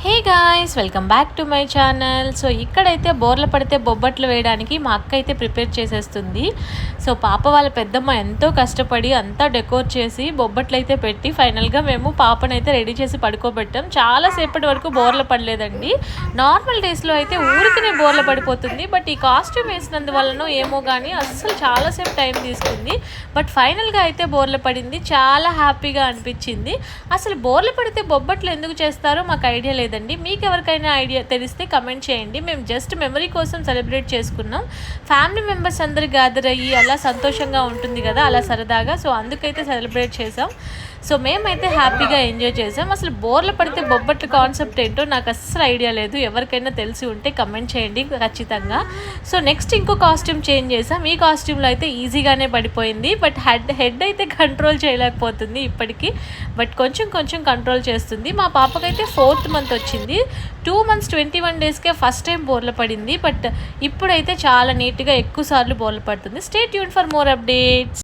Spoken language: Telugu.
Hey guys, welcome back to my channel. So ఇక్కడైతే బోర్లు పడితే బొబ్బట్లు వేయడానికి మా అక్క అయితే ప్రిపేర్ చేసేస్తుంది. సో పాప వాళ్ళ పెద్దమ్మ ఎంతో కష్టపడి అంతా డెకోర్ చేసి బొబ్బట్లు అయితే పెట్టి ఫైనల్గా మేము పాపనైతే రెడీ చేసి పడుకోబెట్టాం. చాలాసేపటి వరకు బోర్లు పడలేదండి. నార్మల్ డేస్లో అయితే ఊరికినే బోర్లు పడిపోతుంది, బట్ ఈ కాస్ట్యూమ్ వేసినందువలన ఏమో కానీ అస్సలు చాలాసేపు టైం తీసుకుంది. బట్ ఫైనల్గా అయితే బోర్లు పడింది. చాలా హ్యాపీగా అనిపించింది. అసలు బోర్లు పడితే బొబ్బట్లు ఎందుకు చేస్తారో మాకు ఐడియా లేదండి. మీకు ఎవరికైనా ఐడియా తెలిస్తే కమెంట్ చేయండి. మేము జస్ట్ మెమరీ కోసం సెలబ్రేట్ చేసుకున్నాం. ఫ్యామిలీ మెంబర్స్ అందరు గ్యాదర్ అయ్యి అలా సంతోషంగా ఉంటుంది కదా, అలా సరదాగా. సో అందుకైతే సెలబ్రేట్ చేసాం. సో మేమైతే హ్యాపీగా ఎంజాయ్ చేసాం. అసలు బోర్లు పడితే బొబ్బట్లు కాన్సెప్ట్ ఏంటో నాకు అస్సలు ఐడియా లేదు. ఎవరికైనా తెలిసి ఉంటే కమెంట్ చేయండి ఖచ్చితంగా. సో నెక్స్ట్ ఇంకో కాస్ట్యూమ్ చేంజ్ చేసాం. ఈ కాస్ట్యూమ్లో అయితే ఈజీగానే పడిపోయింది, బట్ హెడ్ అయితే కంట్రోల్ చేయలేకపోతుంది ఇప్పటికీ. బట్ కొంచెం కొంచెం కంట్రోల్ చేస్తుంది. మా పాపకైతే 4th మంత్ వచ్చింది. 2 months 21 daysకే ఫస్ట్ టైం బోర్లు పడింది. బట్ ఇప్పుడైతే చాలా నీట్గా ఎక్కువ సార్లు బోర్లు పడుతుంది. Stay tune for more updates.